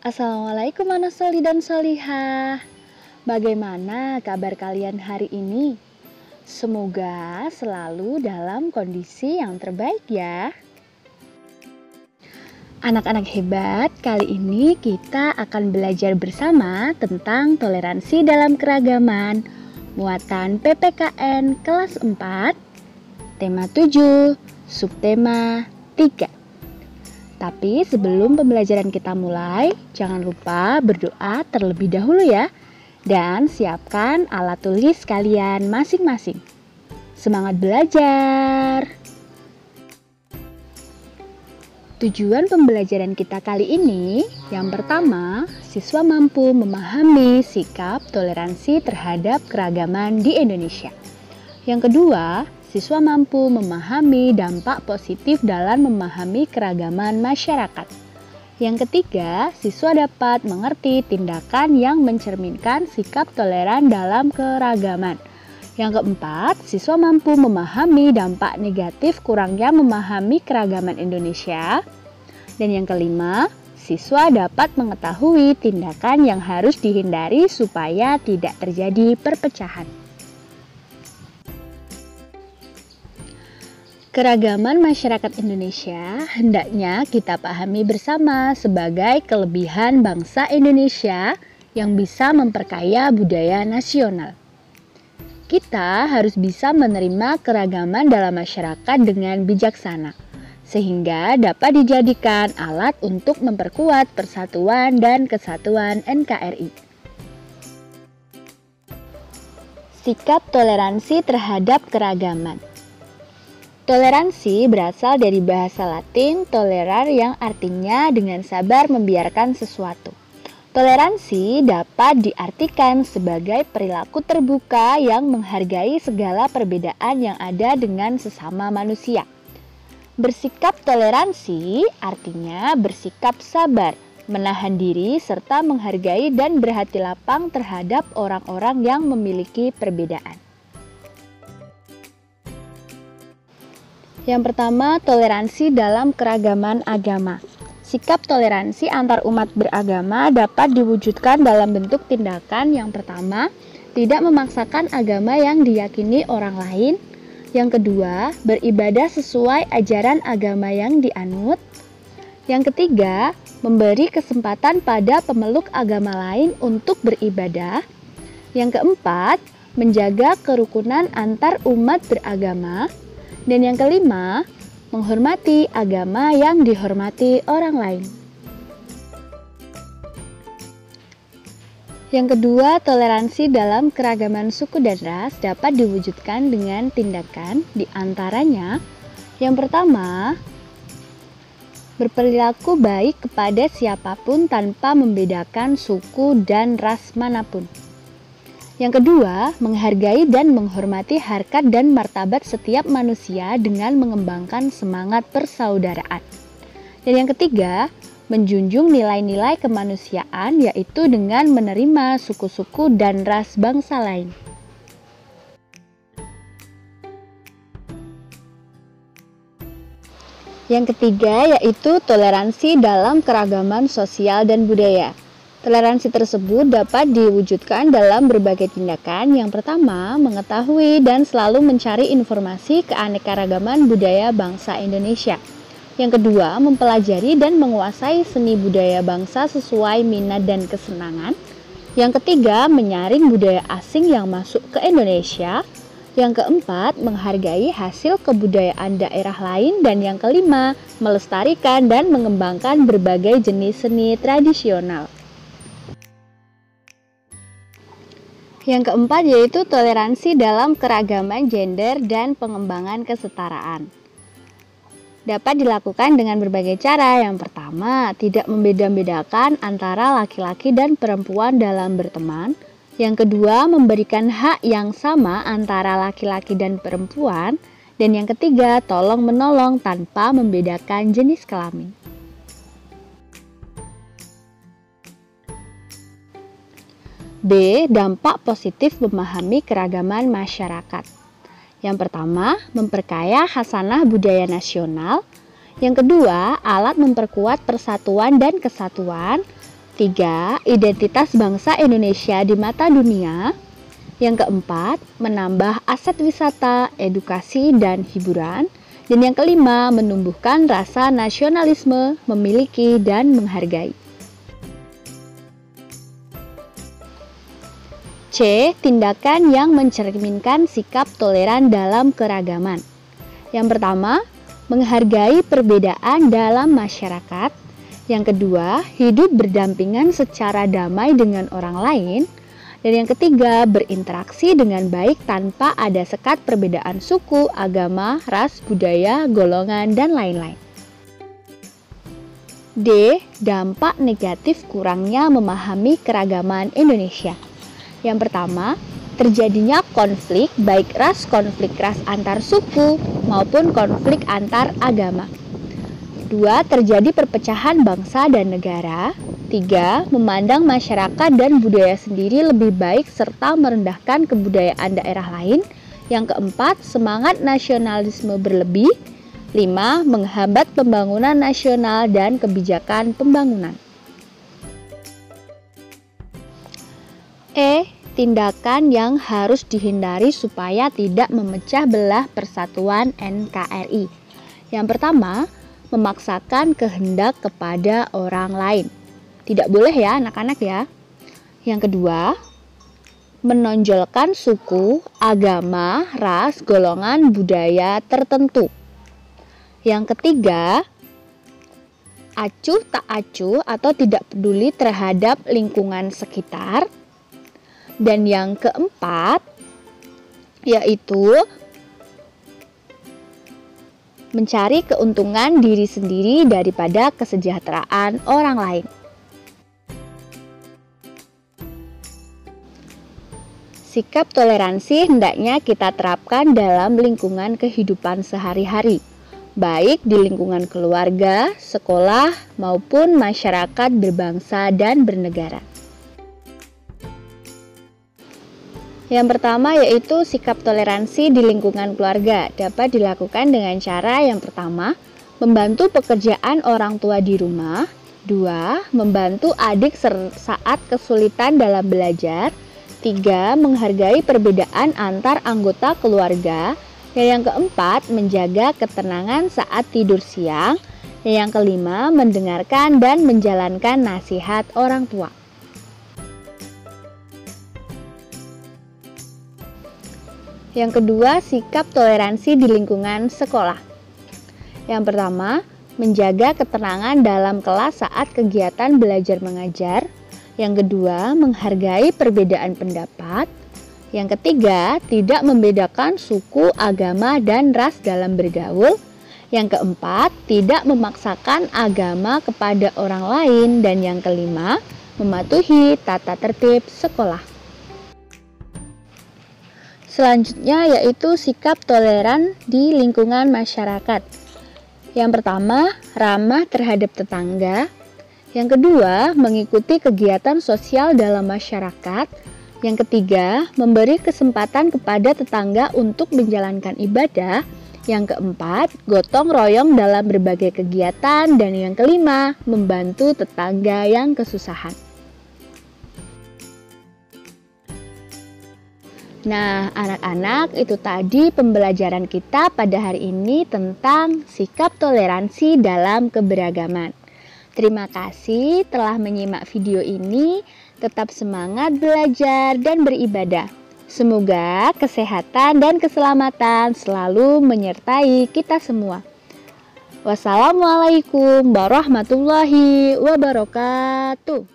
Assalamualaikum anak soli dan solihah. Bagaimana kabar kalian hari ini? Semoga selalu dalam kondisi yang terbaik ya. Anak-anak hebat, kali ini kita akan belajar bersama tentang toleransi dalam keragaman, muatan PPKN kelas 4, tema 7, subtema 3. Tapi sebelum pembelajaran kita mulai, jangan lupa berdoa terlebih dahulu ya. Dan siapkan alat tulis kalian masing-masing. Semangat belajar! Tujuan pembelajaran kita kali ini, yang pertama, siswa mampu memahami sikap toleransi terhadap keragaman di Indonesia. Yang kedua, siswa mampu memahami dampak positif dalam memahami keragaman masyarakat. Yang ketiga, siswa dapat mengerti tindakan yang mencerminkan sikap toleran dalam keragaman. Yang keempat, siswa mampu memahami dampak negatif kurangnya memahami keragaman Indonesia. Dan yang kelima, siswa dapat mengetahui tindakan yang harus dihindari supaya tidak terjadi perpecahan. Keragaman masyarakat Indonesia hendaknya kita pahami bersama sebagai kelebihan bangsa Indonesia yang bisa memperkaya budaya nasional. Kita harus bisa menerima keragaman dalam masyarakat dengan bijaksana, sehingga dapat dijadikan alat untuk memperkuat persatuan dan kesatuan NKRI. Sikap toleransi terhadap keragaman. Toleransi berasal dari bahasa Latin tolerar yang artinya dengan sabar membiarkan sesuatu. Toleransi dapat diartikan sebagai perilaku terbuka yang menghargai segala perbedaan yang ada dengan sesama manusia. Bersikap toleransi artinya bersikap sabar, menahan diri serta menghargai dan berhati lapang terhadap orang-orang yang memiliki perbedaan. Yang pertama, toleransi dalam keragaman agama. Sikap toleransi antar umat beragama dapat diwujudkan dalam bentuk tindakan yang pertama, tidak memaksakan agama yang diyakini orang lain. Yang kedua, beribadah sesuai ajaran agama yang dianut. Yang ketiga, memberi kesempatan pada pemeluk agama lain untuk beribadah. Yang keempat, menjaga kerukunan antar umat beragama. Dan yang kelima, menghormati agama yang dihormati orang lain. Yang kedua, toleransi dalam keragaman suku dan ras dapat diwujudkan dengan tindakan di antaranya. Yang pertama, berperilaku baik kepada siapapun tanpa membedakan suku dan ras manapun. Yang kedua, menghargai dan menghormati harkat dan martabat setiap manusia dengan mengembangkan semangat persaudaraan. Dan yang ketiga, menjunjung nilai-nilai kemanusiaan yaitu dengan menerima suku-suku dan ras bangsa lain. Yang ketiga yaitu toleransi dalam keragaman sosial dan budaya. Toleransi tersebut dapat diwujudkan dalam berbagai tindakan. Yang pertama, mengetahui dan selalu mencari informasi keanekaragaman budaya bangsa Indonesia. Yang kedua, mempelajari dan menguasai seni budaya bangsa sesuai minat dan kesenangan. Yang ketiga, menyaring budaya asing yang masuk ke Indonesia. Yang keempat, menghargai hasil kebudayaan daerah lain. Dan yang kelima, melestarikan dan mengembangkan berbagai jenis seni tradisional. Yang keempat yaitu toleransi dalam keragaman gender dan pengembangan kesetaraan. Dapat dilakukan dengan berbagai cara. Yang pertama, tidak membeda-bedakan antara laki-laki dan perempuan dalam berteman. Yang kedua, memberikan hak yang sama antara laki-laki dan perempuan. Dan yang ketiga, tolong-menolong tanpa membedakan jenis kelamin. B. Dampak positif memahami keragaman masyarakat. Yang pertama, memperkaya khasanah budaya nasional. Yang kedua, alat memperkuat persatuan dan kesatuan. 3. Identitas bangsa Indonesia di mata dunia. Yang keempat, menambah aset wisata, edukasi, dan hiburan. Dan yang kelima, menumbuhkan rasa nasionalisme, memiliki, dan menghargai. C. Tindakan yang mencerminkan sikap toleran dalam keragaman. Yang pertama, menghargai perbedaan dalam masyarakat. Yang kedua, hidup berdampingan secara damai dengan orang lain. Dan yang ketiga, berinteraksi dengan baik tanpa ada sekat perbedaan suku, agama, ras, budaya, golongan, dan lain-lain. D. Dampak negatif kurangnya memahami keragaman Indonesia. Yang pertama, terjadinya konflik baik konflik ras antar suku maupun konflik antar agama. 2. Terjadi perpecahan bangsa dan negara. 3. Memandang masyarakat dan budaya sendiri lebih baik serta merendahkan kebudayaan daerah lain. Yang keempat, semangat nasionalisme berlebih. 5. Menghambat pembangunan nasional dan kebijakan pembangunan. E. Tindakan yang harus dihindari supaya tidak memecah belah persatuan NKRI. Yang pertama, memaksakan kehendak kepada orang lain. Tidak boleh ya anak-anak ya. Yang kedua, menonjolkan suku, agama, ras, golongan, budaya tertentu. Yang ketiga, acuh tak acuh atau tidak peduli terhadap lingkungan sekitar. Dan yang keempat, yaitu mencari keuntungan diri sendiri daripada kesejahteraan orang lain. Sikap toleransi hendaknya kita terapkan dalam lingkungan kehidupan sehari-hari, baik di lingkungan keluarga, sekolah, maupun masyarakat berbangsa dan bernegara. Yang pertama yaitu sikap toleransi di lingkungan keluarga dapat dilakukan dengan cara yang pertama, membantu pekerjaan orang tua di rumah. 2. Membantu adik saat kesulitan dalam belajar. 3. Menghargai perbedaan antar anggota keluarga. Dan yang keempat, menjaga ketenangan saat tidur siang. Dan yang kelima, mendengarkan dan menjalankan nasihat orang tua. Yang kedua, sikap toleransi di lingkungan sekolah. Yang pertama, menjaga ketenangan dalam kelas saat kegiatan belajar mengajar. Yang kedua, menghargai perbedaan pendapat. Yang ketiga, tidak membedakan suku, agama, dan ras dalam bergaul. Yang keempat, tidak memaksakan agama kepada orang lain. Dan yang kelima, mematuhi tata tertib sekolah. Selanjutnya yaitu sikap toleran di lingkungan masyarakat. Yang pertama, ramah terhadap tetangga. Yang kedua, mengikuti kegiatan sosial dalam masyarakat. Yang ketiga, memberi kesempatan kepada tetangga untuk menjalankan ibadah. Yang keempat, gotong royong dalam berbagai kegiatan. Dan yang kelima, membantu tetangga yang kesusahan. Nah, anak-anak, itu tadi pembelajaran kita pada hari ini tentang sikap toleransi dalam keberagaman. Terima kasih telah menyimak video ini. Tetap semangat belajar dan beribadah. Semoga kesehatan dan keselamatan selalu menyertai kita semua. Wassalamualaikum warahmatullahi wabarakatuh.